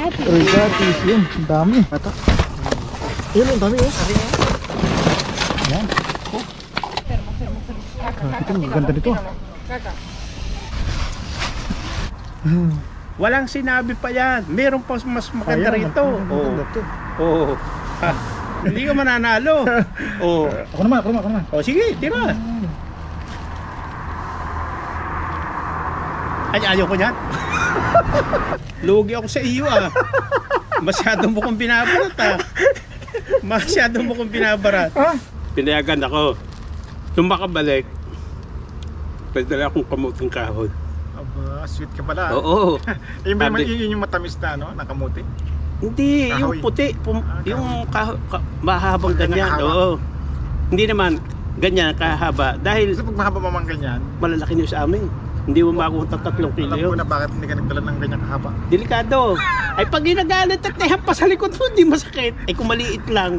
Rigatis yun, ang dami. Ito. Ayun, ang dami oh. Yan. Ito, ang ganda nito. Walang sinabi pa yan. Meron pa mas maganda rito. Oo. Hindi ka mananalo. Oo. Ako naman. O sige, tira. Ay, ayaw ko niyan. Lugi ako sa iyo ah. Masyado mo kong binabarat. Pinayagan ako. Nung makabalik, pwede akong kamuting kahoy. Aba, sweet ka pala. Oo. Yun yung matamis na, no? Nakamuti. Hindi, kahoy. Yung puti. Yung mahabang ganyan. Oo. Hindi naman ganyan kahaba. Dahil so, pag mahaba mamang ganyan, malalaki nyo sa amin. Hindi mo makuha 3 kilo alam yun. ko na bakit hindi ka nagdala ng ganyan kahaba. Delikado. Ay pag ginagalit at nahampas sa likod mo, hindi masakit. Ay kung maliit lang.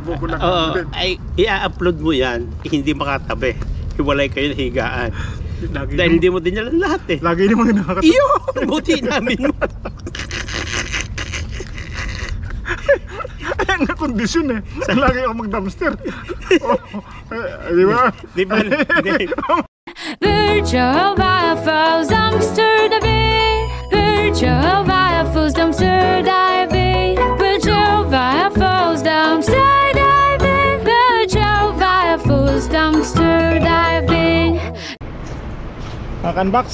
Buko lang. Ay i-upload mo yan, hindi makatabi. Hiwalay kayo na higaan. Dahil hindi mo din yan lahat eh. Lagi hindi mo din nakakatabi. Iyo! Buti namin mo. Ayan nga kondisyon eh. Lagi ako mag-dumpster. Di ba? Di ba? Jehovah falls dumpster diving. Jehovah falls dumpster diving. Jehovah falls dumpster diving. Jehovah falls dumpster diving. Unbox.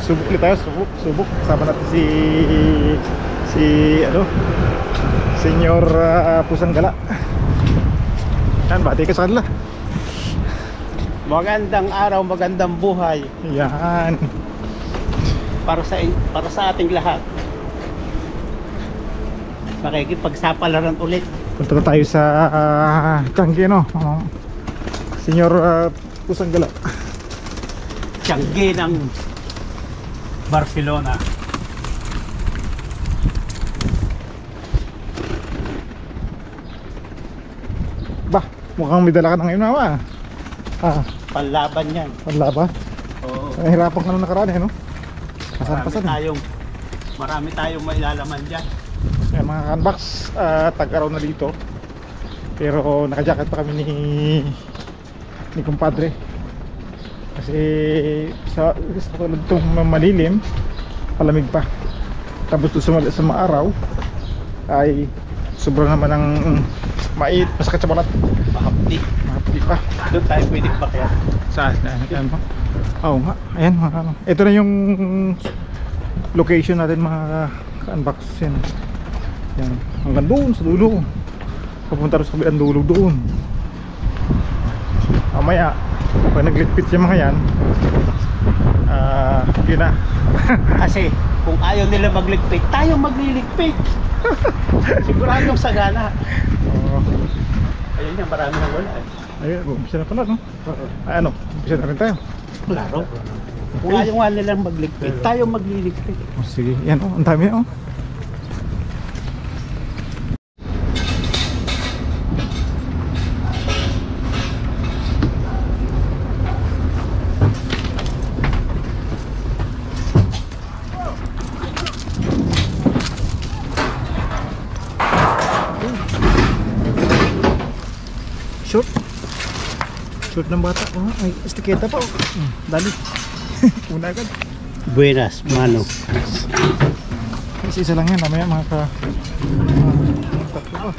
Subok ulit tayo, subok. Kasama natin si Senyor Pusang Gala. Yan, bati ka sa kanila. Magandang araw, magandang buhay. Yan. Para sa ating lahat. Makikipagsapalaran ulit. Punta na tayo sa Changi, no? Senyor Pusang Gala. Changi ng Barcelona. Bah, mukhang may dala ka ng imawa. Panlaban yan. Panlaban? Oo. Nahirapan ka nung nakaraan eh, no? Pasan-pasan Marami tayong mailalaman dyan. Kaya mga unbox, tag-araw na dito. Pero naka-jacket pa kami ni kumpadre. Kasi sa tulad itong malilim, palamig pa. Tapos sa maaraw ay sobrang naman ng mait, masakit sa balat. Mahapdi Pa. Doon tayo pwede pa kaya. Saan? Ayan pa. Oo nga. Ayan mga ano. Ito na yung location natin mga ka-unbox yan. Yan. Hanggang doon sa dulo. Papunta rin sa kabilang dulo doon. Mamaya pag nagligpit yung mga yan, yun na. Kasi kung ayaw nila magligpit, tayo magliligpit. Siguradong sagana. Ayun yan, marami nang wala eh. Ayun, umpisa na pala, no? Ano, umpisa na rin tayo. Klaro. Kung ayaw nga nilang magligpit, tayo magliligpit. Sige, yan o, ang dami o. Short ng bata. Oh, may estiketa pa. Dali. Una agad. Buenas, mano. Kasi isa lang yan. Namaya mga tatlo pa.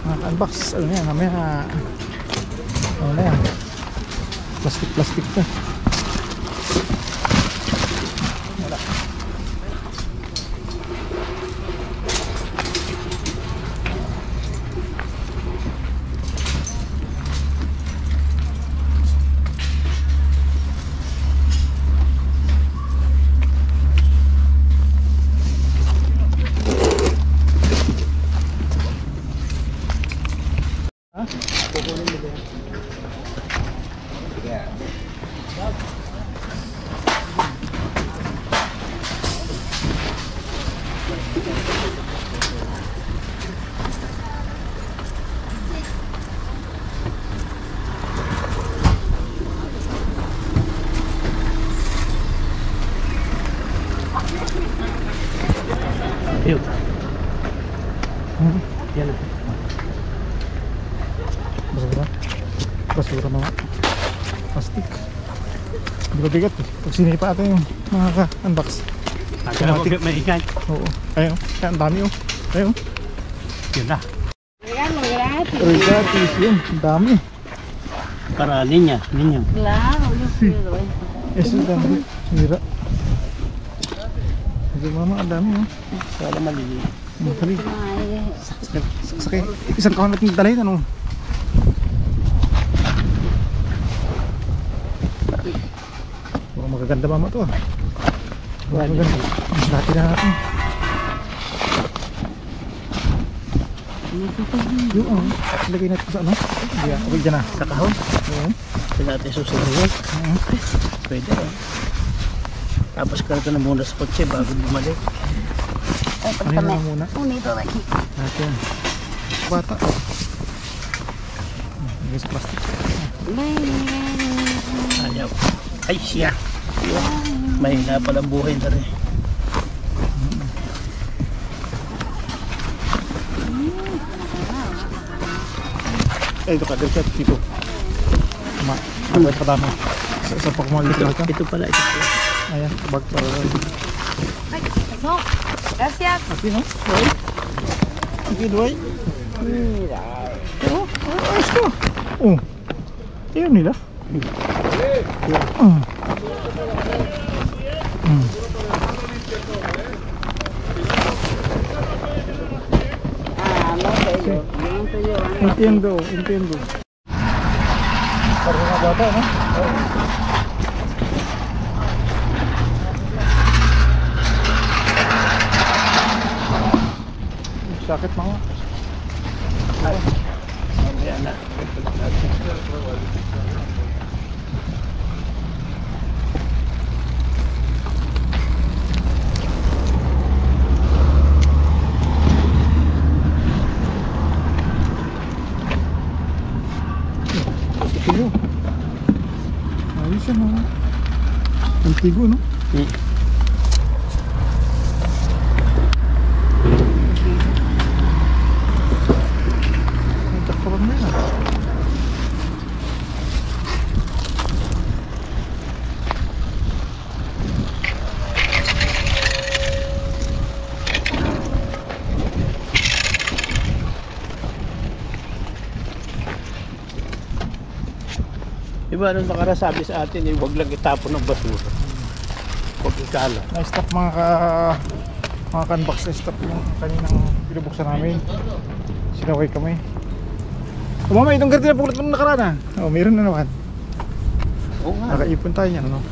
Mga unbox. Ano yan? Namaya ano na yan? Plastic pa. Wala. Yun. Hmm. Yan na. Basura. Basura mga plastic. Hindi ba bigat eh. Pag sinipa natin yung mga ka-unbox. Kaya mo maingay. Oo. Ayun. Kaya ang dami oh. Ayun. Yun na. Regatis yun. Ang dami. Para ninya. Claro, yo quiero Yes, ang dami. Mira. Ito mama, ang dami oh. Para maliliit. Makali. Sakay. Isang kahon natin dalahin ano. Mukhang magaganda mama to ah. Mukhang magaganda. Dati na natin. Yung ano, lagay natin sa ano? Yeah, okay dyan na. Sa kahon. Oo. Pwede natin susunod. Pwede eh. Tapos karito na muna sa kotse bago bumalik. Ano na muna? Unito lagi. Natin. Bata. Lagay sa plastic. Ayaw. Ay siya. Mahina palang buhay na rin. Eh, ito ka. Dito. Ma. Ano pa dami? Sa pagmalik na ito. Ito pala. Ayan. Bag para. No, gracias. Aquí no? Doy. Aquí doy. Mira. Oh, ayos ko. Oh. Ayun nila. Ah, no sé yo. Yo no estoy llevando. Entiendo. Para mga bata, no? Sakit mga. Ay. Mamaya na. Tigo. Ayos yan mga. Ang tigo, no? Ang takparan mo yan. Diba nung nakarasabi sa atin eh, huwag lang itapon ng basura. Huwag ikala. Na-stop mga canbox na stop yung kaninang pinubuksan namin. Sinaway kami. O mama, itong garden na pulot mo nakaraan ah. O, mayroon na naman. Oo nga. Nakaipon tayo niyan, ano?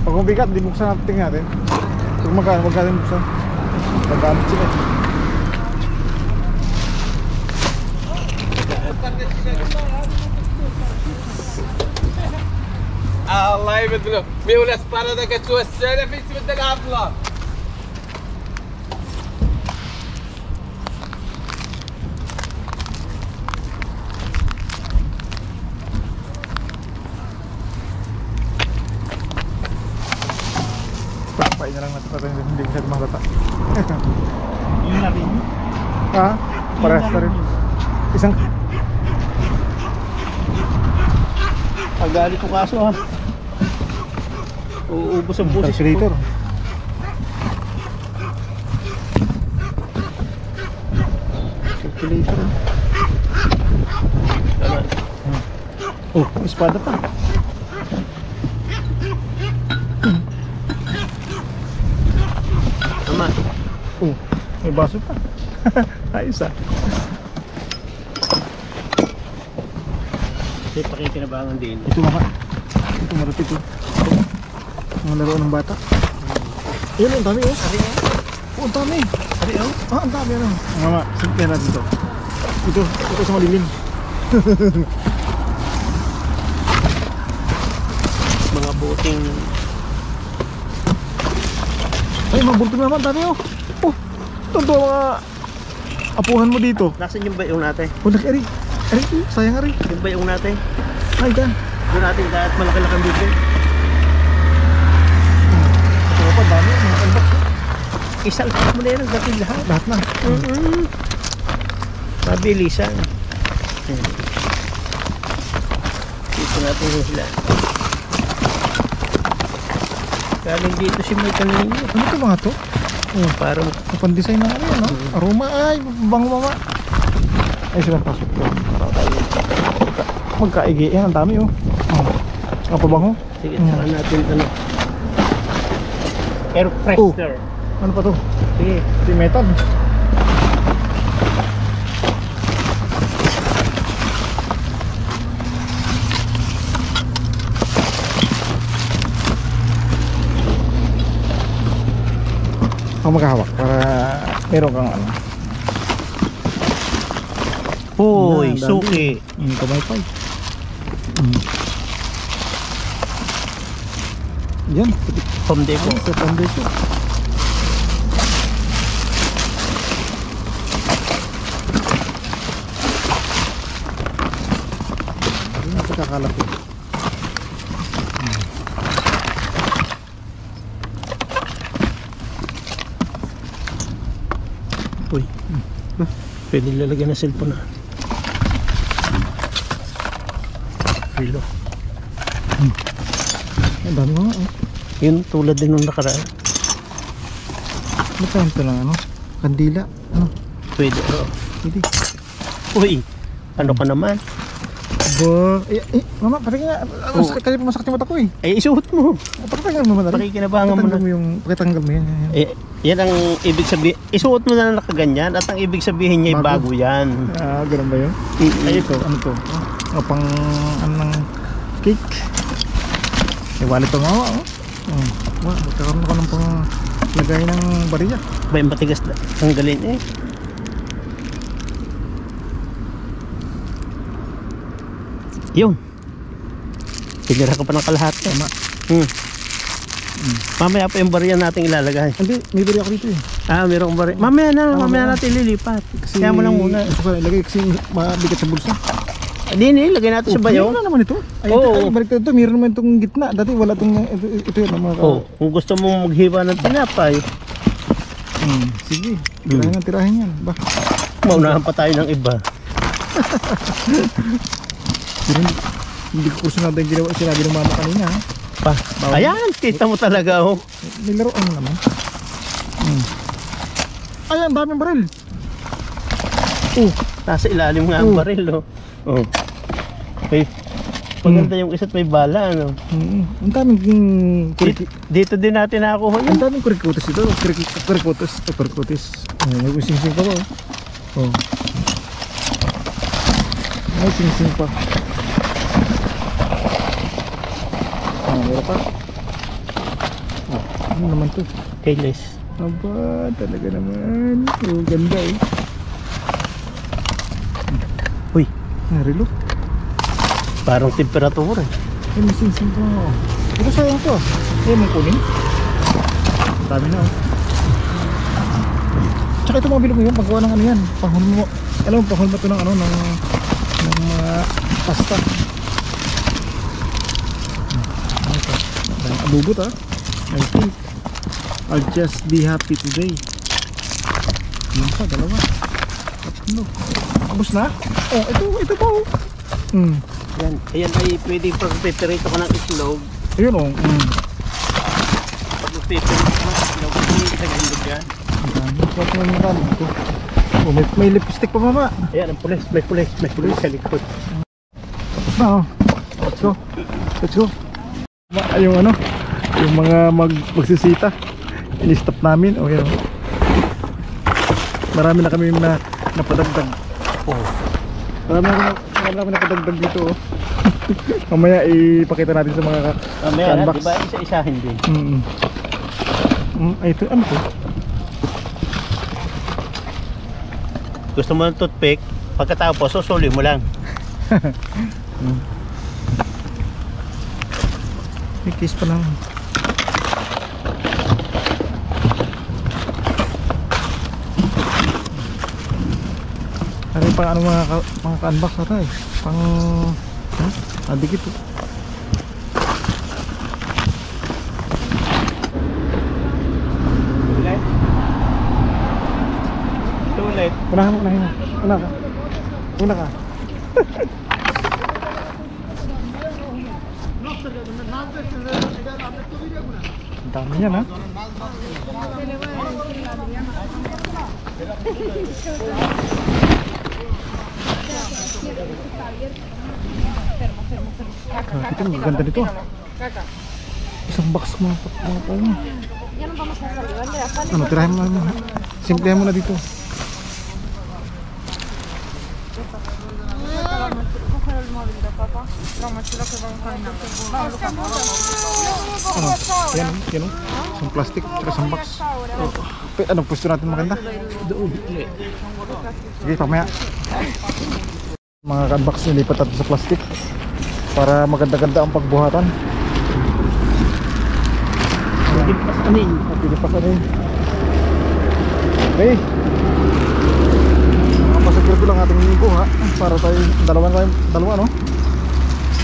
Pag mabigat, di buksan natin tingnan natin. Pag magkano buksan. Magamit sila. الله يبدله ميولا سبارة ذاك توسعنا في سبت العطلة Papain na lang natin para hindi kasi mga bata. Yun na rin. Ha? Parehas na rin. Isang Ang galit ko kaso ha. Uubos ang busis ko. calculator. Calculator. Oh, espada pa. Tama. Oh, may baso pa. Ayos ah. Kasi pakikinabangan din. Ito mga. Ito marapit oh. Mga laruan ng bata. Ayun, ang dami oh. Oh, ang dami. Ah, ang dami ano. Mama, simple natin ito. Ito sa malilim. mga buting. Ay, mga bulto naman, dami oh. Oh, ito mga apuhan mo dito. Nasaan yung bayong natin? Oh, ari, sayang ari. Yung bayong natin. Ay, dyan. Doon natin kahit malaki-lakang dito. Ito pa, dami. Mga unbox. Isalpak mo na yan ang dating lahat. Lahat na. Mabilisan. Dito natin sila. Galing dito si May kanina. Ano ito mga to? Parang Pan-design na ano, no? Aroma, ay, bango mama. Ay, sila pasok ko. Magkaigi. Yan, ang dami oh. Ang pabango. sige, saka natin ano. Air freshener. Ano pa to? Sige. Si metal. Ako maghahawak para meron kang ano. Hoy, Yan, dami. suki. Kamay pa. Yan. Home Depot. Sa foundation. Yan ang pagkakalapit. Uy. Pwede lalagyan ng cellphone na. Relo. Ang dami nga oh. Yun tulad din nung nakaraan. Magkano ito lang ano? Kandila. Ano? Pwede. Oh. Hindi. Uy. Ano ka naman? Aba. Mama, pati nga. Kaya pumasakit yung mata ko eh. Ay, isuot mo. Pakitanggal mo madali. Pakikinabangan mo na. Pakitanggal mo yung. Pakitanggal mo yan. Yan ang ibig sabihin. Isuot mo na lang nakaganyan at ang ibig sabihin niya ay Bago. bago yan. Ah, ganun ba yun? Ay, ito. Ano to? Pang ano ng cake. May wallet to nga oh. Wow, magkakaroon ako ng pang lagay ng bariya. Ba yung matigas na tanggalin eh. Yun. Tinira ka pa ng kalahati. Tama. Mamaya pa yung bariya natin ilalagay. Hindi, may bariya ako dito eh. Ah, mayroong bariya. Mamaya na, mamaya mamaya. natin lilipat. Kasi, Kaya mo lang muna. Gusto ko ilagay kasi mabigat sa bulsa. Hindi, ilagay natin sa bayo. Meron na naman ito. Ay, Oo. ay balik ito. Meron naman itong gitna. Dati wala itong ito yun. Mga Oh, kung gusto mong maghiwa ng tinapay, sige. Tirahin yan. Ba? maunahan pa tayo ng iba. Pero hindi ko kursunado yung ginawa sinabi ng mama kanina. Ha? Pa. Ayan, kita mo talaga oh. Nilaruan mo naman. Ay, ang daming baril. Nasa ilalim nga ang baril oh. Oh. May maganda yung isa't may bala ano. Ang daming Dito din natin nakakuha yun. ang daming kurikutis ito. Kurikutis. May sing-sing pa ba? Oh. May sing-sing pa. Meron pa. Ano naman to? Keyless. Aba, talaga naman. Oh, ganda eh. Uy, Relo. parang temperatura eh. Ay, may sing-sing pa. Ito sayang to ah. Ay, mong kunin. Dami na oh. Tsaka ito mga bilog mo yun. Paggawa ng ano yan. Pahol mo. Alam mo, pahol mo ito ng ano, ng mga pasta. Abubot ah. I think I'll just be happy today. Yan pa, dalawa. Tatlo. Tapos na? Oh, ito pa oh. Yan, ayan ay pwedeng pag-preparate ko ng islog. Ayun oh. Pag-preparate ko ng islog, hindi kita gandog yan. What's naman yung dami ito? Oh, may lipstick pa mama. Ayan, ang pulis, may pulis sa likod. Tapos na oh. Let's go. Yung ano, yung mga magsisita, in-stop namin. Oh, yan. Marami na kami na napadagdag. Oh. Marami na kami napadagdag dito. Oh. Mamaya ipakita natin sa mga Mamaya na, canbox. diba isa-isahin din. Ay, ito, ano to? Gusto mo ng toothpick, pagkatapos susuli mo lang. May case pa lang. Ano yung pang ano mga ka-unbox na tayo? Pang... dikit po. Ulit. Ito ulit. Unahan mo. Una ka. Ang dami yan ha. Ito ang ganda nito. Isang box mga ano. Ano, tirahin mo na. Simplihan mo na dito. Ano? Yan o. Isang plastic, tsaka isang box. Anong pwesto natin maganda? Doon. Sige, pamaya. Mga ka-unbox, nilipat natin sa plastic para maganda-ganda ang pagbuhatan. Pwede pasanin. Pwede pasanin. Okay. Mga pasagil ko lang ating buha para tayo dalawa no?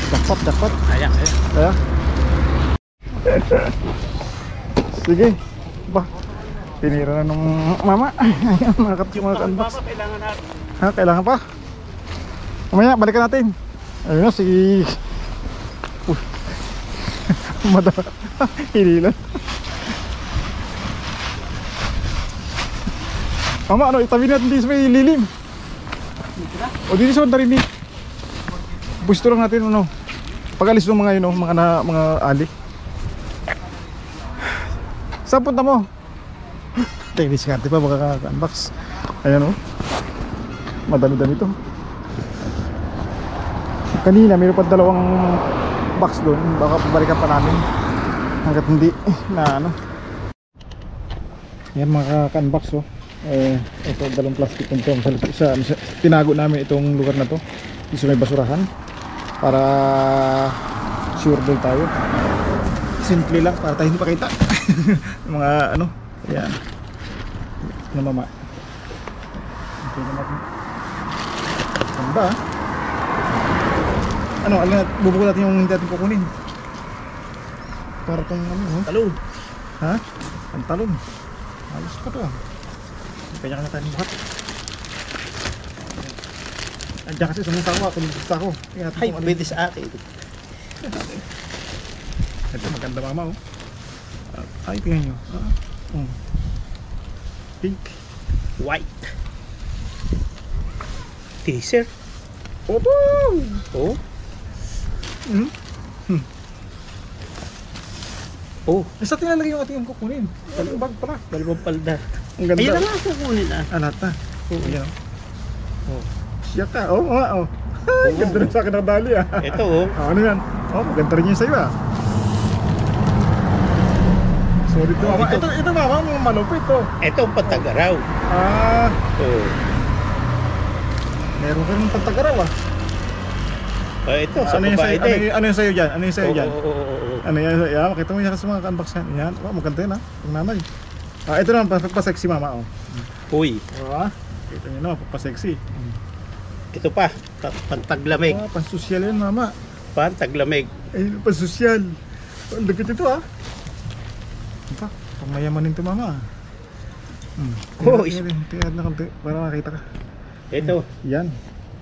Jackpot. Kaya. Kaya? Sige. Ba? Tinira na nung mama. Ayan, mga ka-unbox. Kailangan natin. Ha? Kailangan pa? Mamaya, balikan natin. Ayun na, si... Hinilan. Mama, ano, itabi natin dito sa may lilim. O dito sa narinig. Pusto lang natin, ano, pag-alis ng mga yun, mga ali. Saan punta mo? Diskarte pa, baka ka-unbox. Ayan o. Madami-dami ito. Kanina mayroon pa dalawang box doon, baka pabalikan pa namin hanggat hindi na ano. Yan mga ka-unbox oh. Ito dalawang plastic nito sa tinago namin itong lugar na to dito sa may basurahan para sure din tayo. Simple lang para tayo hindi pakita. Mga ano, yan. Na mama. Okay na natin. Ganda ah. Ano, bubukod natin yung hindi natin kukunin. Para itong ano, Talon. ha? Ang talon. Halos pa to ah. Kanya-kanya tayong buhat. Andiyan kasi sumutawa, tulog ako. Ay, pwede sa akin. Ito maganda mama oh. Ay, tingnan nyo. Pink. White. T-shirt. Opo! Oh. Oh, Sa tinalagay yung ating kukunin. Dalawang bag pala. dalawang palda. Ang ganda. Ayun na nga kukunin ah. Lahat na. Oo. Ayan oh. Siya ka. Oh, nga oh. Ay, ganda rin sa akin ng dali ah. Ito oh. Ano yan? Oh, maganda rin yun sa'yo ah. Sorry to mama. Ito mama, mga malupit to. Ito ang patagaraw. Ah, Oh. meron ka rin pantagaraw ah. Ito sa Ano yung babae sa'yo, din. ano yung sa'yo dyan? Ano yung sa'yo dyan? Oo. Ano yan? Yeah, makita mo yan sa mga ka-unbox yan. Yan. Oh, maganda yun ah. Pag nanay. Ito naman, pa-sexy mama oh. Uy, Oh, kita nyo naman, pa-sexy. ito pa. Pantaglamig. Oh, pan-social yan mama. Pantaglamig. Eh, pan-social. Ang lagit ito ah. Ito, pang-mayamanin to mama. Oh, tingnan na konti para makita ka. Ito, Yan.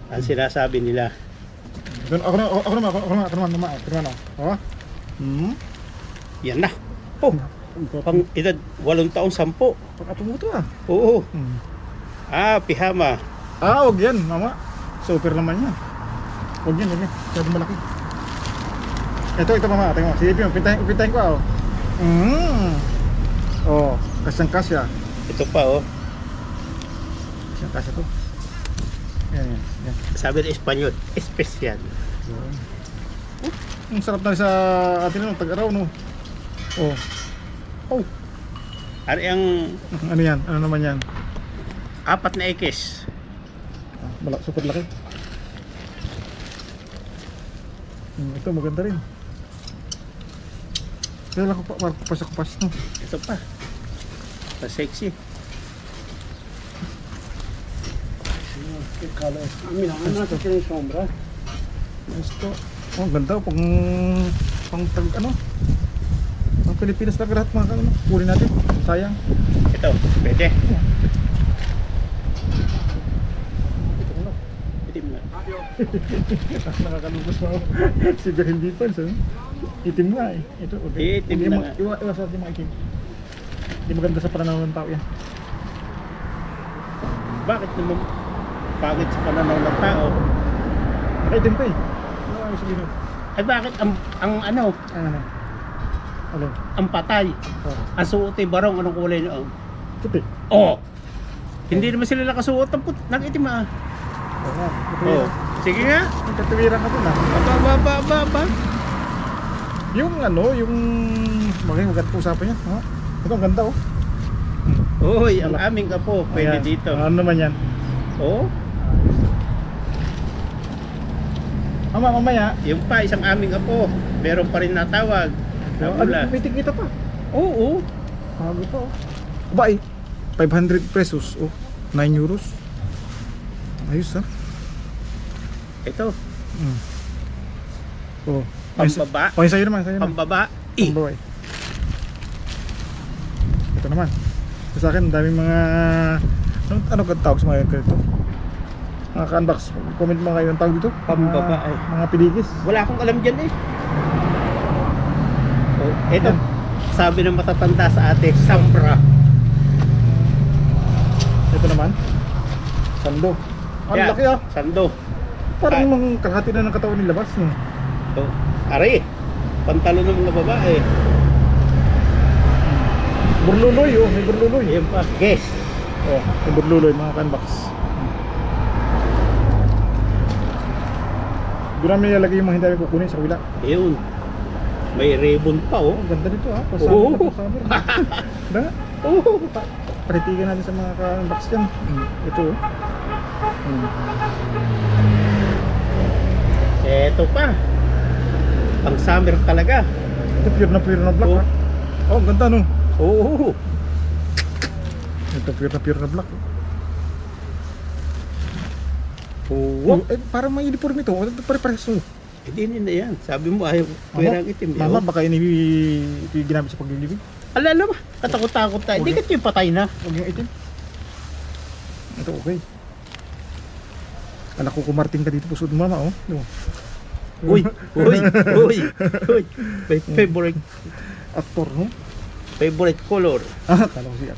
ang sinasabi nila. Ako naman. Oh. Yan na. Oh, pang edad 8 taon 10. Pagkatumuto ah. Oo. Pihama. Wag yan, mama. Super naman yan. Wag yan. Sabi malaki. Ito mama. Tingnan mo. Sige, pintahin ko ah. Oh, kasyang kasya. Ito pa oh. Kasyang kasya to. Yan. Sabi ng Espanyol, espesyal. Ang sarap na rin sa atin no, tag-araw no. Oh. Ano yung Ano yan? Ano naman yan? 4 na X? Super laki. Ito maganda rin. Kaya lang ko pa, kupas no. Ito pa. Sa sexy. Amin ang ano natin yung sombra. Gusto. Oh, ganda. Pang ano? Pang Pilipinas na lahat mga ano. Kunin natin. Sayang. Ito, pwede. Itim na. Nakakalubos mo ako. Siguro hindi pa. So. Itim nga eh. Ito. Okay. Itim na nga. Iwas natin mga itim. Hindi maganda sa pananaw ng tao yan. Bakit naman pagit sa pananaw ng tao? Nakaitim ka eh. Ano ang sabihin mo? Ay bakit ang ano, Ano? Ano? ang patay, Oh. ang suot ay barong, anong kulay noon? Puti. Oh! Hindi naman sila nakasuot ng itim ah. Oo nga. Oh. Sige nga. Katuwiran ka dun ah. Ba. Yung ano, yung maganda usapan niya. Ha? Ito ang ganda oh. Uy, ang aming apo, pwede Ayan. dito. Ano naman yan? Oh, Mamaya. yung pa, isang aming apo, meron pa rin natawag. Nabula. May tikita pa. Oo. Bago pa oh. Ba eh. 500 pesos. Oh. 9 euros. Ayos ah. Ito, Mm. Oh. pambaba, Oh, sa'yo naman. Sa'yo naman. pambaba, Pambabae. Ito naman. Sa akin, daming mga ano ka tawag sa mga ganito? Mga ka-unbox. Comment mga kayo ang tawag dito. Pambabae. Mga piligis. Wala akong alam dyan eh. Oh, ito, sabi ng matatanda sa ate, Sambra. Ito naman. Sando. Ang Yan, laki ah. Sando. Parang mga kalahati na ng katawan nilabas. No? Oh, are, pantalo ng mga babae. Burluloy oh. May burluloy. Ayan pa, guess. Oh, may burluloy mga ka-unbox. Doon namin ilalagay yung mga hindi namin kukunin sa kabila. Ayun. May ribbon pa oh. Ang ganda nito ah. Oo. Pasama. Da? Oh. Paritigan natin sa mga ka-unbox dyan. Ito oh. Eto pa. Pang summer talaga. Ito pure na black Oh. ah. Oh, ang ganda no. Oo. Ito pure na black. Oo. Oh, eh, parang may uniform ito. Pare-pares oh. Hindi na yan. Sabi mo ayaw pwerang itim. Mama, Oh. baka ito yung ginamit sa paglilibig. Alala ba? Katakot-takot tayo. Hindi ka yung patay na. Huwag yung itim. Ito okay. Anak ko kumarting ka dito, pusod mo mama oh. No. Uy. My favorite color. Ah, kala ko siya.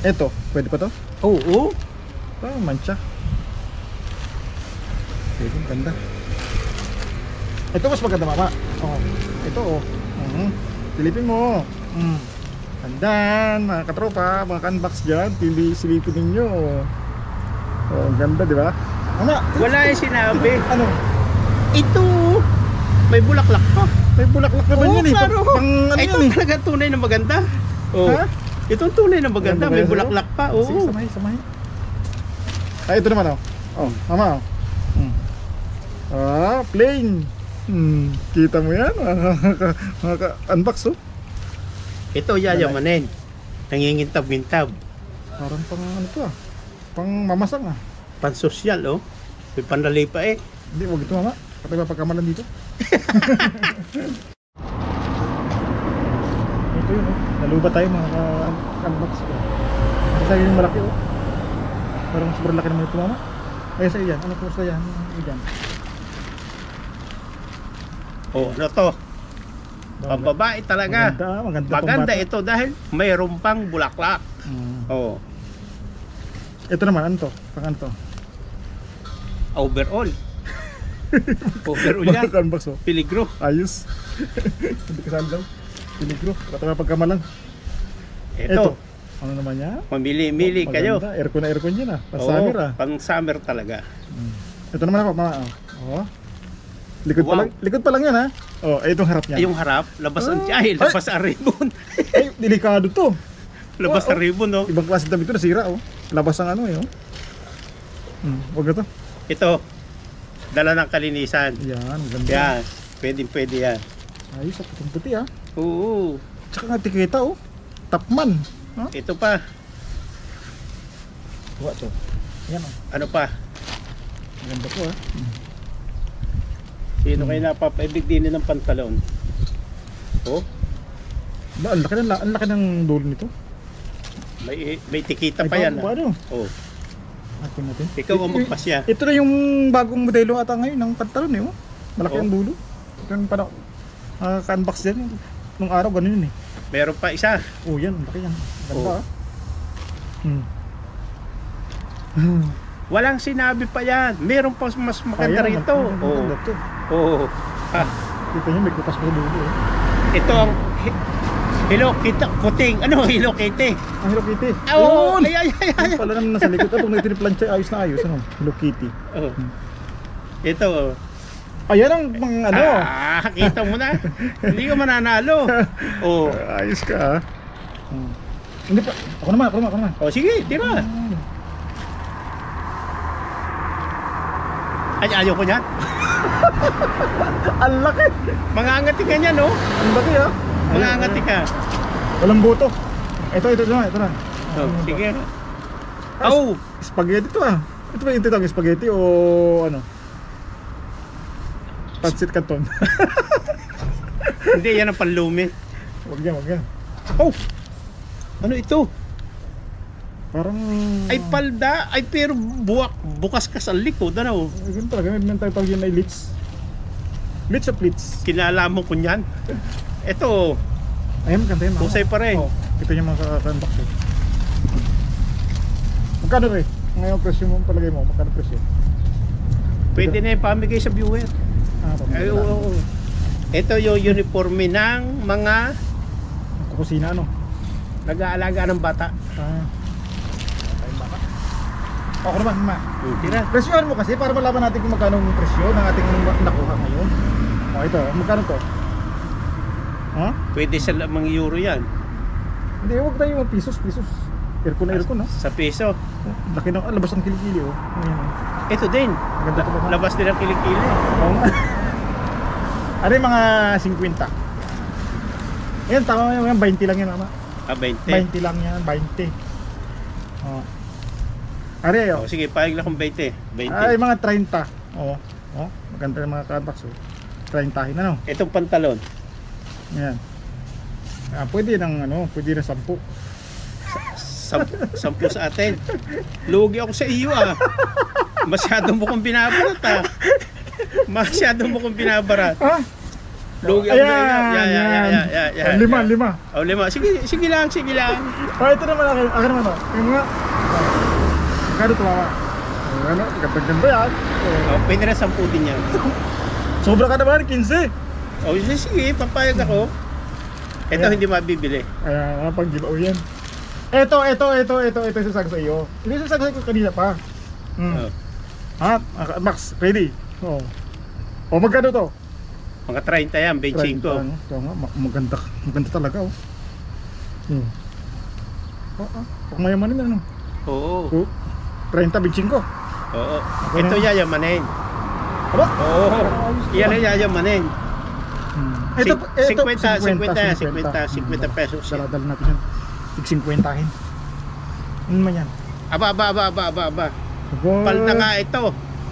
Ito, pwede pa to? Oo. Ah, mancha. Pwede, ganda. Ito mas maganda mama. Oh, ito oh. Silipin mo. Tandaan, mga katropa, mga ka-unbox dyan, silipin ninyo. Oh, ang ganda, di ba? Mama, Wala yung sinabi. ano? Ito. May bulaklak pa. May bulaklak naman Oo, yun eh. klaro. Pang ano Ito yan eh. talaga tunay na maganda. Oh. Ha? Ito ang tunay na maganda. Maganda ba May yan sa'yo? bulaklak pa. Sige, Oo. samay. Ay, ito naman oh. Oh, mama oh. Ah, plain. Kita mo yan? Mga ka-unbox oh. Ito yayamanin. Nangingintab-ngintab. Parang pang ano to ah. Pang mamasang ah. Pansosyal oh. May panlali pa eh. Hindi, wag ito mama. Patay ba pagkamalan dito? Ito yun oh. Naluba tayo mga ka-unbox ko. Kasi yung malaki oh. Parang sobrang laki naman ito mama. Ay, sa'yo yan. Ano po sa'yo yan? Yan. Oh, ano to? Pambabae talaga. Maganda Maganda pambata. ito dahil mayroon pang bulaklak. Oh. Ito naman, ano to? Pang ano to? Overall. Overall yan. Mga ka-unbox oh. Peligro. Ayos. Hindi kasal daw. Peligro. Patay ba pagkamalan? Ito. Ano naman yan? Mamili-mili kayo. Maganda. Aircon na aircon yan ah. Oo, Pang-summer ah. pang summer talaga. Ito naman ako, mama. Oh. Likod pa Wow. lang. Likod pa lang yan ha. Oh, ay itong harap niya. Ay, yung harap, labas ang tiyahe, labas ang ribbon. Ay, delikado to. Labas ang ribbon, no? Ibang klase damit ito nasira oh. Labas ang ano eh oh. Wag na to. Ito, dala ng kalinisan. Yan, ganda. Yan, pwede yan. Ayos, sa puting-puti ah. Oo. Tsaka nga tikita oh. Tapman. Ha? Ito pa. Kuha to. Yan oh. Ano pa? Maganda po ah. Sino kayo napapaibig din ng pantalon? Oh, Ang laki ng dulo nito. may tikita pa yan. Ano? Oh, Atin natin. ikaw ang magpasya. Ito na yung bagong modelo ata ngayon ng pantalon eh. Oh. Malaki Oh. ang dulo. Ito yung parang ka-unbox din. Nung araw ganun yun eh. Meron pa isa. Oh yan, laki yan. Ganda Oh. ah. Walang sinabi pa yan. Meron pa mas maganda Ayan, rito. maganda to. Oh. Ah, Kita nyo may kupas pa sa dulo eh. ito ang Hello Kitty. Kuting. Ano? Hello Kitty. Ang Hello Kitty. Oh, Yun! ay. Yung pala naman nasa likod. Pag nagtiniplansya, ayos na ayos. Ano? Hello Kitty. Oh. Ito. Oh. Ayan ang mga ano. Kita mo na. Hindi ka mananalo. Oh. Ayos ka ah. Hindi pa. Ako naman. Oh, sige, tira. Ay, ayaw ko niyan. Ang laki. Mangangati ka niyan, no? Ang laki ah. Mangangati ka. Walang buto. Ito na. Oh, sige. Oh, Spaghetti to ah. Ito ba yung titawag spaghetti o ano? Pancit Canton. hindi yan ang panlumi. Wag yan. Oh. Ano ito? Parang Ay palda, ay pero bukas ka sa likod, ano? ganun talaga, may tawag yun na leech. Leech of leech. Kinala mo ko niyan. Ito, Ayun, maganda yun. husay pa rin. Oh, ito yung mga ka-unbox eh. Magkano rin? Ngayon presyo mo, palagay mo, magkano presyo? Pwede na yung pamigay sa viewer. Ay, Pamilya. oo. Ito yung uniforme ng mga Kukusina ano? nag-aalaga ng bata. Ayun ba? Ako naman, ma. Tira. Presyohan mo kasi para malaman natin kung magkano ang presyo ng ating nakuha ngayon. Oh, ito, magkano to? Ha? Pwede sa mga euro yan. Hindi, huwag tayo mga pisos. Aircon no? Sa peso. Laki ng labas ng kilikili oh. Ayan, oh. Ito din. Maganda to ba? Labas din ang kilikili. Oo nga. Ano yung mga 50? Ayan, tama mo yan, 20 lang yan mama. 20. 20 lang yan, 20. Oh. Are, Oh, sige, pahig na kung 20. 20. Ay, mga 30. Oo. Oh, maganda yung mga contacts oh. 30 ano? Itong pantalon. Yan. Pwede ng pwede na 10. 10 sa atin. Lugi ako sa iyo ah. Masyado mo kong binabarat ah. Ha? Lugi ako sa iyo. Yan. Lima. Oh, 5. Sige lang. Ito naman akin naman oh. Yung mga magkano to mama? Ano, ganda yan. Oh, pwede na 10 din yan. Sobra ka naman, 15. Oh, sige, papayag ako. Ito Ayan. hindi mabibili. Ayan, pang giveaway yan. Ito yung sasagot sa iyo. Hindi yung sasagot ko kanina pa. Oh. Ha? Max, ready? Oo. O magkano to? Mga 30 yan, 25. Ano? Ito nga, maganda talaga oh. Kung mayamanin ano? Oo. 30, 25. Oo. Ito yayamanin. Aba? Oo. Iyan ay yayamanin. Ito 50 pesos. Daladal natin yan. 50-hin. Ano naman yan? Aba. Palda nga ito.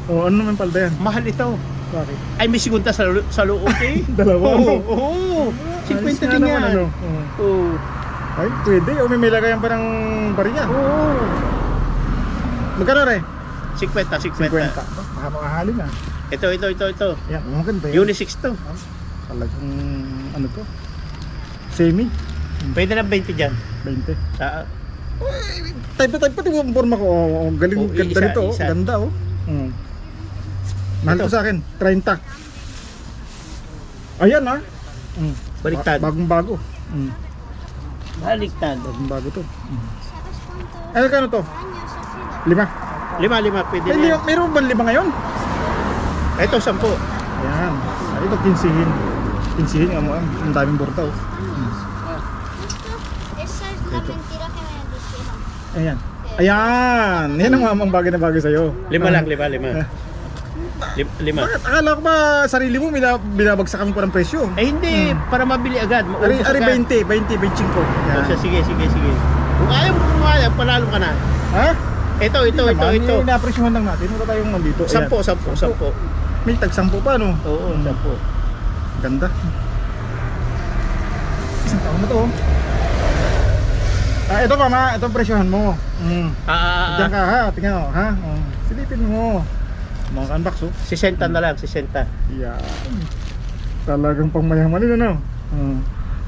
O ano naman palda yan? Mahal ito. Bakit? Ay, may sigunta sa loob eh. Dalawa Oo. ano? Oo. 50 Ayos nga din naman, yan. ano? Oo. Ay, pwede. O may lagayan pa ng bariya. Oo. Magkano rin? 50. 50. Baka makahalin na. Ito. Yan, maganda yan. Unisex to. Talagang ano to? Semi? Pwede na 20 dyan. 20. Sa, Type pati yung forma ko. Oh, galing, Oh, ganda nito. Oh. isa. Ganda oh. Mahal Ito. ko sa akin, 30. Ayan ah. Baliktad. Bagong-bago. Baliktad. Bagong-bago to. Ano kano to? 5. 5 pwede na. yan. Meron ba 5 ngayon? Ito 10. Ayan. Ito 15. 15 nga mo ah. Ang daming burta oh. Esa es la mentira que me dijeron. Ayan. Ayan. Yan ang mamang bagay na bagay sa'yo. 5 lang. Lima. Bakit? Akala ko ba sarili mo binabagsakan ko ng presyo? Eh hindi, para mabili agad. Ari, Maubos ari agad. 20, 25. O Yan. siya, sige. Kung ayaw mo kumaya, panalo ka na. Ha? Ito. Inapresyohan lang natin. Wala tayong nandito. Ayan. 10. May tag 10 pa, no? Oo, 10. Ganda. Isang taon na to. Ito mama, ito ang presyohan mo. Diyan ka ha, tingnan mo ha. Silipin mo. Mga unbox oh. 60 na lang, 60. Yan. Talagang pangmayaman yun ano.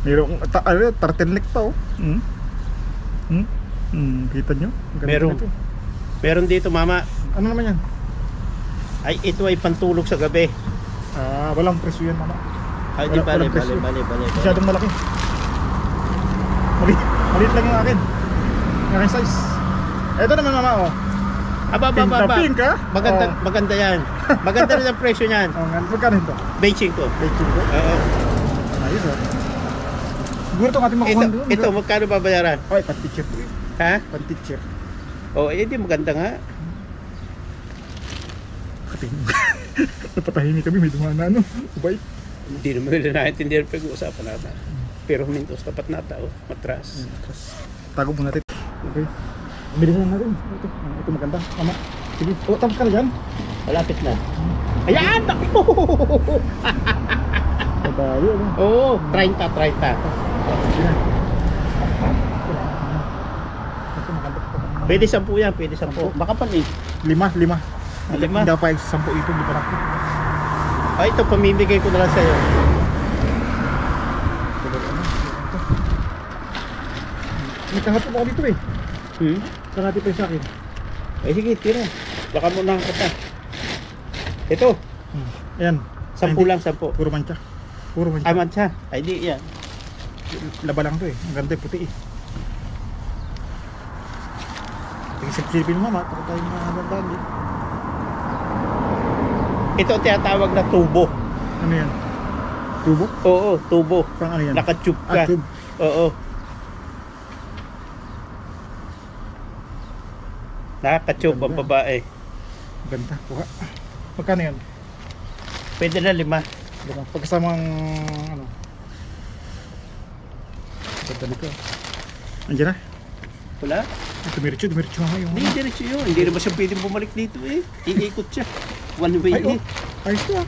Mayroong turtleneck pa oh. Kita nyo? Ang ganda Meron. nito. Meron dito mama. Ano naman yan? Ay, ito ay pantulog sa gabi. Walang presyo yan mama. Ay, di Walang bale. presyo. Masyadong malaki. Maliit lang yung akin. Yung aking size. Ito naman mama oh. Aba. Pink ha? Maganda yan. Maganda rin ang presyo niyan. Magkano ito? 25. Oo. Ayos oh. Siguro itong ating makuha doon. Ito, magkano babayaran? Ay, pan-teacher. Ha? Pan-teacher. Oh, di maganda nga. Napatahimik kami, may dumana ano. Ubay. Hindi naman nila naintindihan pag-uusapan natin. Pero mintos tapat na tao, matras. Tago muna natin. Okay. Bilisan natin. Ito maganda. Mama. Sige. Tapos ka na dyan. Malapit na. Ayan! Ako! Tayo. Oo, 30. Sige na. Ito maganda. Pwede 10 yan, pwede 10. Baka pa eh. 5. Lima? Hindi daw pa 10 ito. Hindi pa na. Ay, ito, pamimigay ko na lang sa'yo. May kahapon ako dito eh. Kahati pa yung sa akin. Ay, sige, tira. Baka mo na kita. Ito, Ayan. 10 lang, 10. Puro mancha. Aman siya. Ay, di yan. Laba lang to eh. Ang ganda puti eh. Sige, silipin mo mama. Takot tayo mahalagaan eh. Ito ang tinatawag na tubo. Ano yan? Tubo? Oo, tubo. Pang ano yan? Naka-tube ka. Tube. Oo. Nakaka-tube ang babae. Ganda. Kuha. Magkano yan? Pwede na 5. Pagkasamang ano. Ganda nito. Andiyan na. Wala? Dumiretso nga yung Hindi, diretso yun. Hindi naman siya pwedeng bumalik dito eh. Iikot siya. One way Ay, oh. eh. Ayos to ah.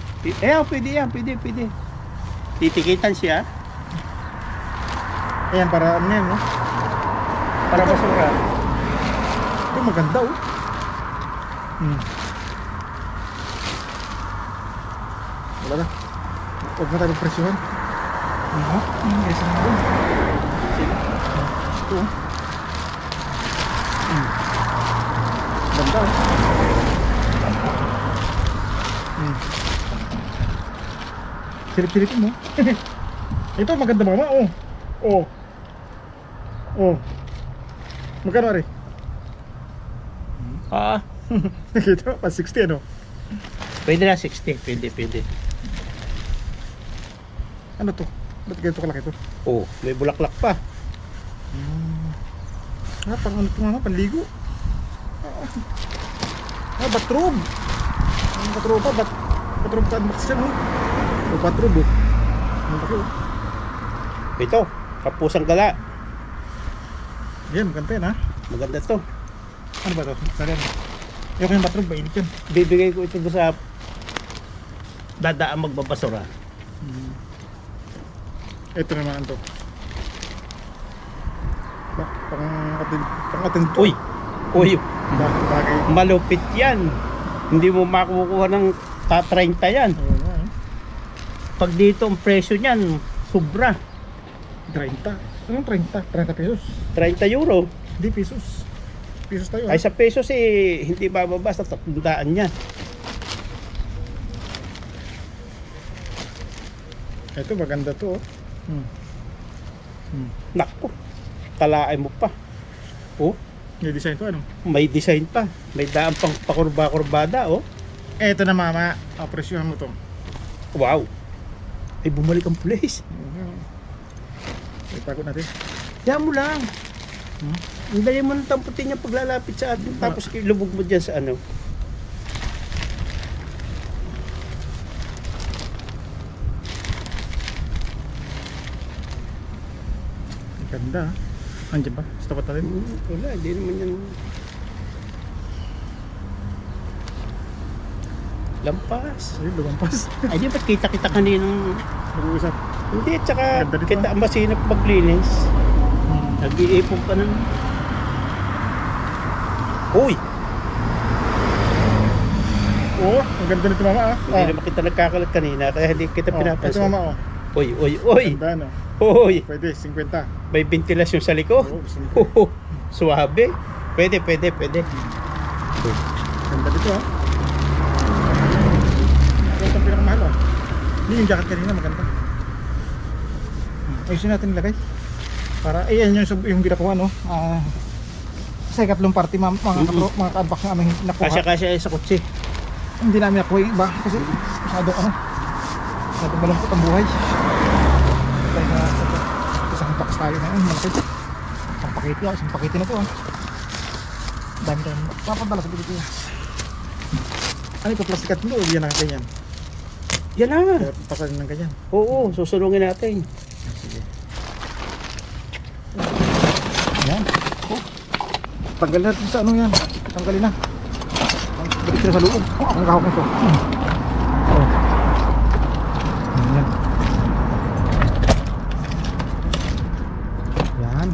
Pwede yan. Pwede. Titikitan siya. Ayan, para ano yan no? Para basura. Ito maganda oh. Wala na. Huwag na tayo magpresyohan. Isa na doon. Ito oh. Ganda oh. Silip-silipin mo. Ito maganda mama oh. Magkano ari? Nakita pa 60 ano? Pwede na 60. Pwede. Ano to? Ba't ganito kalaki to? Oh, may bulaklak pa. Pang ano to mama? Panligo? Bathrobe! Bathrobe pa? Bathrobe sa unbox siya no? Bathrobe oh. Ang laki oh. Ito, kapusang gala. Yan, maganda yan ha? Maganda to. Ano ba to? Saan yan? Yung yung bathrobe, mainit yan. Bibigay ko ito sa dadaan magbabasura. Ito naman ito. Pang ating Uy! bagay. Malupit yan. Hindi mo makukuha ng 30 yan. Pag dito ang presyo niyan, sobra. 30. Anong 30? 30 pesos? 30 euro. Hindi pesos. Pesos tayo. Ay sa pesos eh, hindi bababa sa 300 niya. Ito maganda to oh. Naku, kalaay mo pa. Oh, Yung design to ano? may design pa. May daan pang pakurba-kurbada oh. Ito na mama. Presyohan mo to. Wow. Ay bumalik ang place. Ipagod natin. Diyan mo lang. Hintayin mo ng tamputin niya paglalapit sa atin. Tapos ilubog mo dyan sa ano. Ganda. Andiyan ba? Sa tapat natin? Wala, hindi naman yan. Lampas. Ayun, lumampas. Ay, di ba't kita-kita kaninang... Nag-uusap. Hindi, tsaka Ganda dito, kita ang masinap maglinis. Nag-iipon pa ng... Uy! Oo, ang ganda nito mama ah. Hindi naman kita nagkakalat kanina, kaya hindi kita Ito pinapansin. mama oh. Uy! Ganda no. Uy! Pwede, 50. May ventilasyon sa likod. Oo, gusto nito. Suwabe. Pwede. Ganda dito ah. Ito ang pinakamahal oh. Hindi yung jacket kanina maganda. Ayusin natin nilagay. Para, ayan yung binakuha no. Sa ikatlong party mga ka-unbox na aming nakuha. Kasya sa kutsi. Hindi namin nakuha yung iba kasi masyadong malungkot ang buhay. Kaya na isang box tayo na yun, malaki. Isang pakete na to ah. Dami tayong papadala sa Pilipinas. Ano ito, plastic at hindi o yan ang ganyan? Yan na. Pasalin ng ganyan. Oo, susunungin natin. Sige. Yan. Tanggalin natin sa ano yan. Tanggalin na. Balik sila sa loob. Ang kahok nito. Oh. Yan. Yan.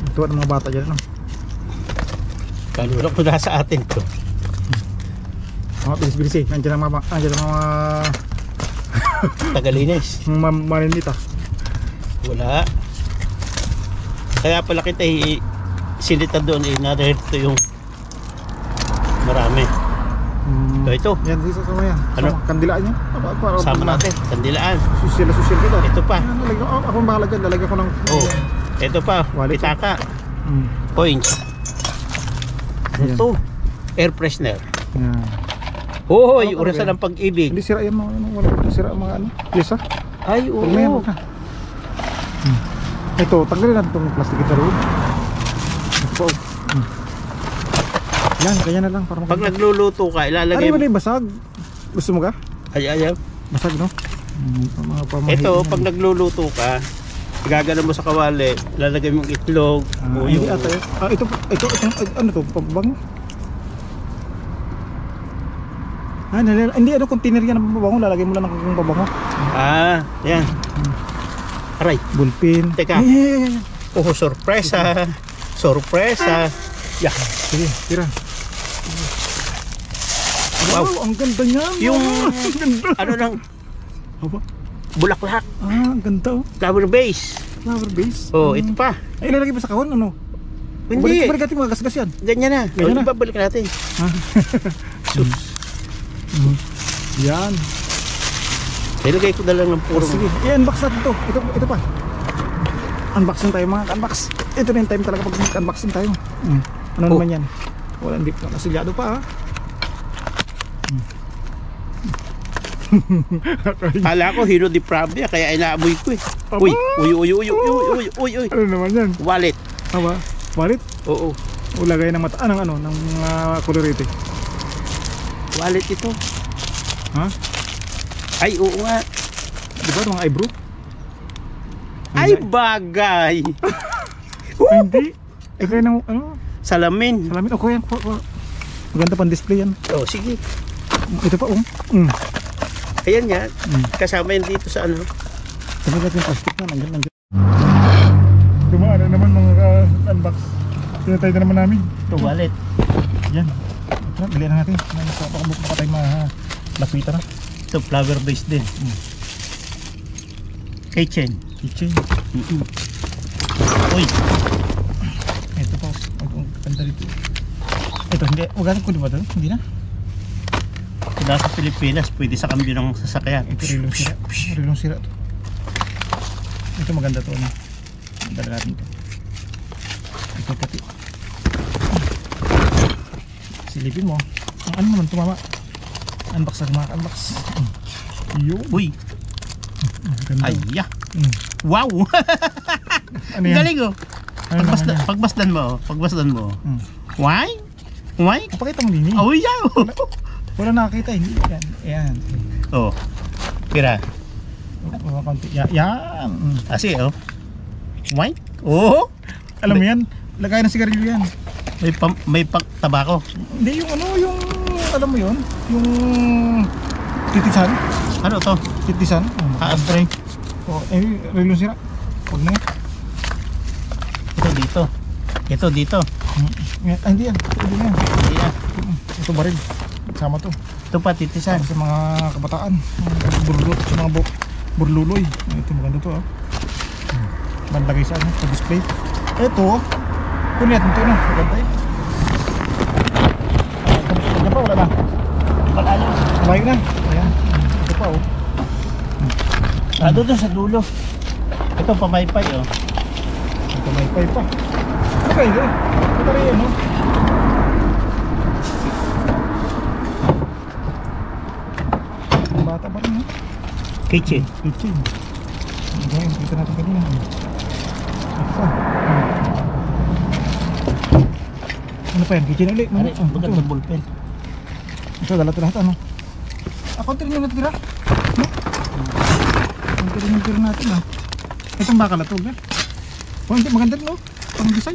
Ito ang mga bata dyan. No? Kalulok ko na sa atin to. Bilis-bilis eh. Nandiyan ang mga Tagalinis. maninita. Wala. Kaya pala kita sinita doon narito yung marami. Ito. Yan, dito sama yan. Ano? Kandilaan yan. Sama natin. Kandilaan. Susil ko doon. Ito pa. Ako ang bahala dyan. Lalagyan ko ng... Oh. Ito pa. Wallet. Pitaka. Mm. Coins. Ayan. Ito. Air freshener. Yan. Hoy, Ano, orasan ano, ng pag-ibig. Hindi sira yan mga ano. Wala sira ang mga ano. Yes ah. Ay, oo. Huwag na. Ito, tanggalin natin itong plastic ito roon. Ito po. Yan, kaya na lang. Para Pag nagluluto ka, ilalagay ano mo. yung basag? Gusto mo ka? Ay. Basag no? Mga pamahiin Ito, yan. pag nagluluto ka, igagano mo sa kawali, ilalagay mo yung itlog. o Hindi yung... ata yun. Ito, ano to? Pabango? Hindi, ano, container yan ng pabango. Lalagay mo lang ng pabango. Yan. Aray, Bullpen. Teka. Yeah. oh, sorpresa. Sorpresa. Yeah. Sige, tira. Wow, ang ganda niyan. Yung, Ang ganda. ano lang, Aba. bulaklak. Ang ganda oh. Flower base. Flower base. Oh, ito pa. Ay, ilalagay pa sa kahon, ano? Hindi. Balik natin mga gasgas yan. Ganyan na. Ganyan na. Ibabalik natin. Sus. Yan. Ilagay ko na lang ng puro. Sige, i-unbox natin to. Ito pa. Unboxing tayo mga unbox. Ito na yung time talaga pag unboxing tayo. Ano naman yan? Wala, hindi pa. Nasilyado pa ha. Kala ko hero di Pravia kaya inaamoy ko eh. Aba. Uy. Ano naman yan? Wallet. Aba, wallet? Oo. O lagay ng mata, ng kolorete. Wallet ito. Ha? Ay, oo nga. Di ba mga eyebrow? Ay, bagay. Ay, hindi. Eh kaya ng, ano? Salamin. Salamin. O kaya, maganda pang display yan. Oh, sige. Ito pa, Ayan nga. Kasama yan dito sa ano. Sabi natin yung plastic na, nandiyan. Dumaan na naman mga unbox. Tinatay na naman namin. Ito, wallet. Yan. Ito na, dalihan na natin. Baka tayo malapitan na. Ito, flower base din. Kitchen. Kitchen. Uy. Ito pa. Ang ganda dito. Ito, hindi. Huwag ko di ba ito? Hindi na. Nasa Pilipinas, pwede sa kambyo ng sasakyan. Ito rilong sira. Rilong sira to. Ito maganda to. Dala natin to. Ito pati. Silipin mo. Ang ano naman tumama. Unbox na mga unbox. Yun. Uy. Ganda. Ay, yeah. Wow. Ano yan? Galing oh. Ano naman yan? Pagbasdan mo. Why? Pakita mo din eh. Oh, yeah. Wala nakakita. Hindi. Yan. Oh. Pira. mo konti. Yan. Kasi oh. White? Oh. Alam mo yan, lagay ng sigarilyo yan. May tabako. Hindi yung ano, yung alam mo yun, yung titisan. Ano to? Titisan. Spray. Oh, relo sira. Huwag na yan. Ito dito. Ito dito. Ay, hindi yan. Hindi yan. Hindi na. Ito baril. Sama to. Ito pa titisan. Sa mga kabataan. Burlulot. Sa mga burluloy. Ito maganda to. Bandagay sa ano, sa display. Ito. Kunin natin ito na. Maganda eh. Ganyan pa, wala na. Malayo. Malayo na. Ayan. Ito pa oh. Doon sa dulo. Ito pamaypay oh. Ito may pipe pa. Okay, ito. Ito rin yan, no? Bata pa rin, no? Kitchen. Kitchen. Ito yung kita natin kanina. Ito pa. Ano pa yan? Kitchen ulit. Ano? Ang bagat ng ballpen. Ito, dala ito lahat, ano? Konti rin yung natira. No? Konti rin yung tira natin, ah. Itong bakal na ito, eh. Oh, hindi maganda no? Pang design.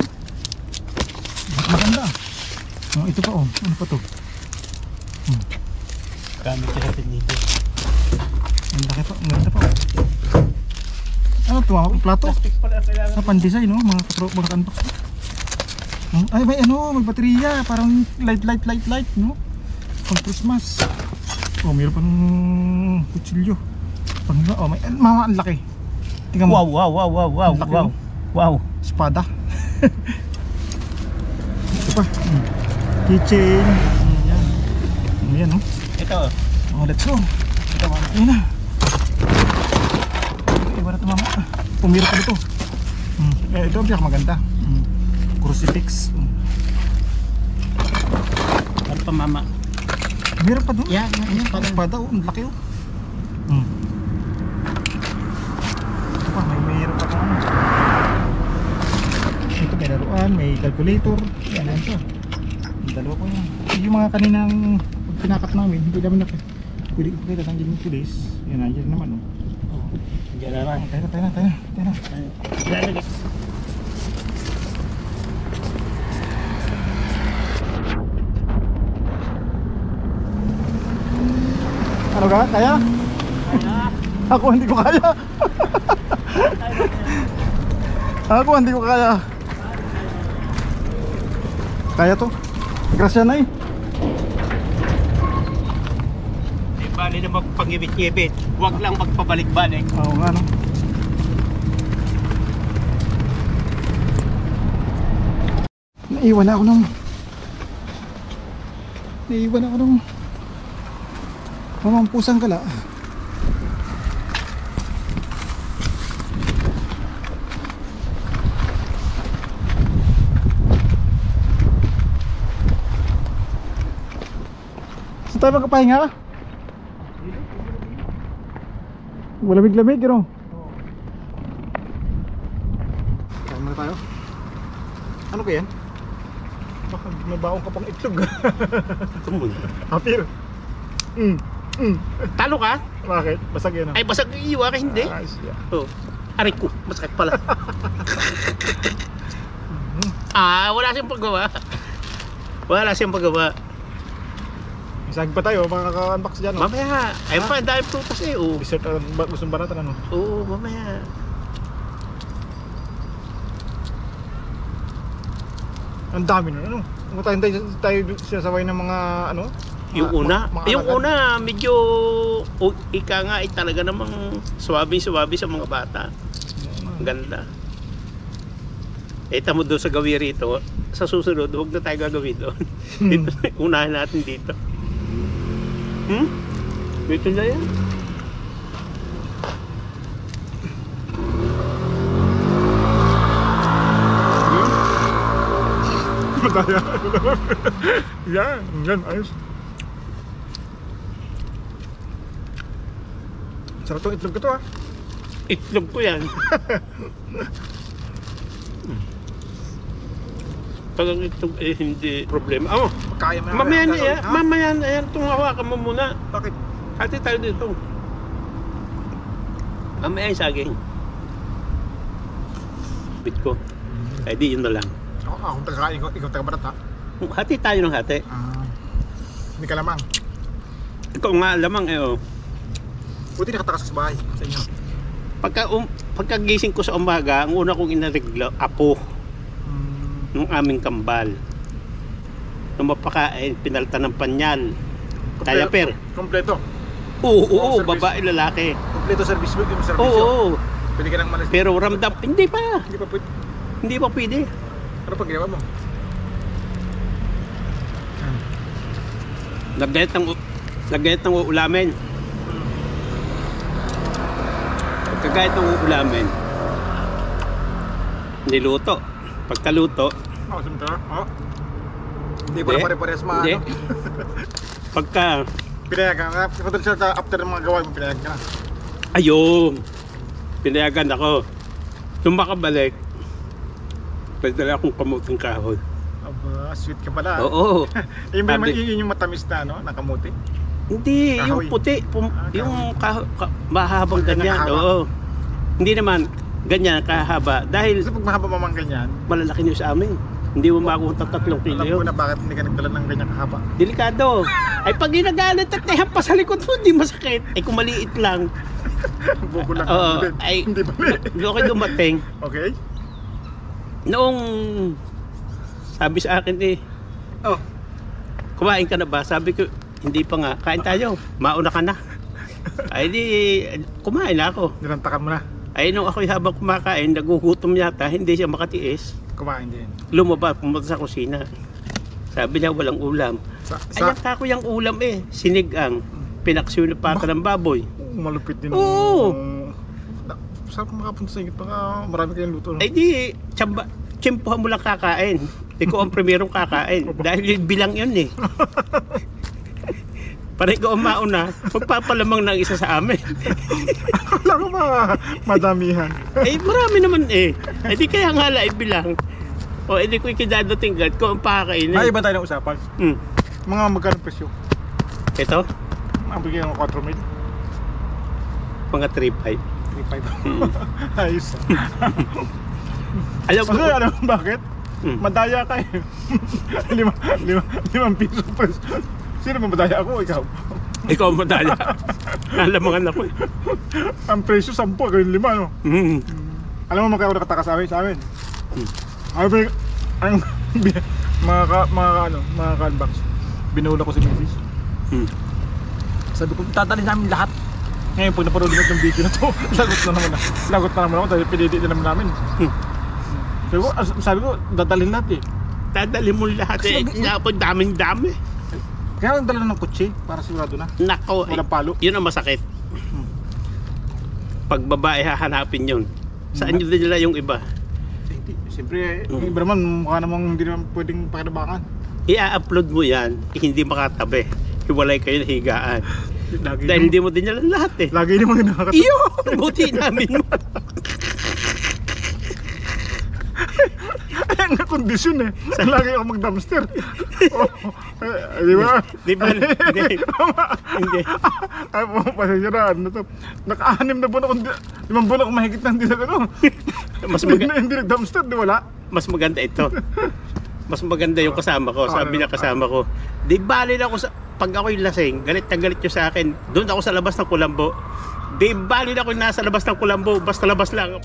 Maganda. Oh, ito pa oh. Ano pa to? Gamit natin dito. Ang laki pa, ang ganda pa oh. Ano to? Plato? Sa pan-design no? Mga unbox. Ay may ano, may baterya. Parang light no? Pang Christmas. Oh, mayroon pang kutsilyo. Oh, may mama ang laki. Tingnan mo. Wow. Wow. Espada. Ito pa. Kitchen. Ayan. Ayan no? Ito. Oh, let's go. Ito mama. Ayan na. Iba na ito mama. Pumira pa dito. Ito ang pinakamaganda. Crucifix. Ano pa mama? Pumira pa doon? Yan. Espada oh. Ang laki oh. Ito pa. May mayroon pa kung ano. Ito may laruan, may calculator. Yan ito. Dalawa ko yan. Yung mga kaninang pag pinakat namin, hindi namin pwede ipakita nandiyan yung pulis. Yan nandiyan naman oh. Diyan naman. Tayo na. Lalagay. Ano ka? Kaya? Ako hindi ko kaya. Ako hindi ko kaya. Kaya to. Grasya na eh. Di bali na magpangibit-ngibit. Huwag lang magpabalik-balik. Oo nga no. Naiwan ako ng pusang kala. Saan tayo magkapahinga? Malamig-lamig, gano'n? Kain muna tayo. Ano ba yan? Baka may baong ka pang itlog. Tumbol. Hapir. Talo ka? Bakit? Basag yan ah. Ay, basag iiwa ka hindi. Ah, siya. Oh. Aray ko, masakit pala. Wala siyang paggawa. Isag pa tayo, makaka-unbox dyan. Oh. Mamaya. Ayun pa, ang dami prutas eh. Oh. Dessert, gusto ba natin ano? Oo, mamaya. Ang dami nun, ano? Kung tayo sinasaway ng mga ano? Yung una, mga medyo ika nga ay talaga namang suwabi-suwabi sa mga bata. Ang ganda. Tamo doon sa gawi rito. Sa susunod, huwag na tayo gagawin doon. Dito, unahin natin dito. Dito na yan. Madaya. Yan, ayos. Sarap tong itlog ko to ah. Itlog ko yan. Pag ang itlog eh hindi problema. Kaya mo na. Mamaya na yan. Itong hawakan mo muna. Bakit? Hati tayo dito. Mamaya yung saging. Bit ko. Ay di yun na lang. Akong taga-kain ko, ikaw taga-barat ha? Hati tayo ng hati. Hindi ka lamang. Ikaw nga lamang eh oh. Buti nakatakas sa bahay sa inyo. Pagkagising ko sa umaga, ang una kong inareglo, apo. Nung aming kambal. Nung mapakain, pinaltan ng panyal. Diaper. Kompleto. Oo, service. babae, lalaki. Kompleto service mo, yung service. Oo. Pwede ka nang malas. Pero ramdam, hindi pa. Hindi pa pwede. Hindi pa pwede. Ano pag ginawa mo? Nagayat ng uulamin. Pagkagayat ng uulamin, niluto. Pagkaluto, Sunod ka? Hindi pa na pare-parehas hindi. maano. Pagka, Pinayagan ka. Kapag siya after ng mga gawain mo, pinayagan ka na. ayun, pinayagan ako. Nung makabalik, pagdala akong kamuting kahoy. Aba, sweet ka pala. Oo. Yun ba Sabi- yung matamis na, no? Nakamuti? Hindi, Kahoy. yung puti, yung mahabang Ganyan ganyan. kahaba. Oo. Hindi naman ganyan kahaba dahil Kasi pag mahaba mamang ganyan, malalaki nyo sa amin. Hindi mo makuha 3 kilo alam ko yun. na bakit hindi ka nagdala ng ganyan kahaba. Delikado. Ay pag ginagalit at nahampas sa likod mo, hindi masakit. Ay kung maliit lang. Buko lang. Oo. Hindi, Ay, hindi ba? doon kayo dumating. Okay? Noong sabi sa akin eh, Oh, kumain ka na ba? Sabi ko, hindi pa nga. Kain tayo. Mauna ka na. Ay di, kumain na ako. nilantakan mo na. Ay nung ako'y habang kumakain, nagugutom yata, hindi siya makatiis. Kumain din. Lumabas, pumunta sa kusina. Sabi niya walang ulam. Ay, ako yung ulam eh. Sinigang. Pinaksiw na pata ng baboy. Malupit din. Oo. Sarap makapunta sa inyo. Baka marami kayong luto. No? Ay di, tsimpuhan mo lang kakain. Ikaw ang primerong kakain. Dahil bilang yun eh. Para ikaw ang mauna, magpapalamang ng isa sa amin. Wala ko madamihan. Eh, marami naman eh. Eh di kaya nga lang bilang. O, edi ko ikidadating gad ko ang pakakainin. Ay, iba tayo ng usapan. Hmm. Mga magkano presyo? Ito, Ang bigyan ng 4 mil? mga 3-5. 3.5. Ayos. Alam ko, Kasi alam mo bakit? Hmm. Madaya ka eh. 5 piso presyo. Sino ba madaya ako? Ikaw. ikaw ang madaya. Alamangan ako eh. Ang presyo 10, gawin 5, no? Hmm. Alam mo magkakaroon nakataka sa amin? Ay, mga ka-unbox. Binula ko si Mrs. Hmm. Sabi ko, tatalin namin lahat. Ngayon, pag napanood mo itong video na to, lagot na naman ako dahil pinili na naman namin. Sabi ko, dadalhin lahat eh. Dadali mo lahat eh. Napod daming-dami. Kaya ang dala ng kutsi para sigurado na. Nako, Walang palo. yun ang masakit. Pag babae hahanapin yun. Saan nyo nila yung iba? Siyempre, yung iba naman, mukha namang hindi naman pwedeng pakinabangan. I-upload mo yan, hindi makatabi. Hiwalay kayo na higaan. Lagi Dahil hindi mo din nila lahat eh. Lagi naman yung nakakatawa. Iyo! Buti namin mo. Ayan nga kondisyon eh. Lagi ako mag-dumpster. Di ba? Di ba? Hindi. Ay po, pasensya na. Ano to? Naka-6 na buwan ako, 5 buwan ako mahigit na hindi na gano'n. Hindi nag-dumpster, di wala? Mas maganda ito. Mas maganda yung kasama ko. Sabi niya kasama ko, di bali na ako sa... Pag ako'y lasing, galit na galit yung sa akin. Doon ako sa labas ng kulambo. Di bali na ako nasa labas ng kulambo. Basta labas lang.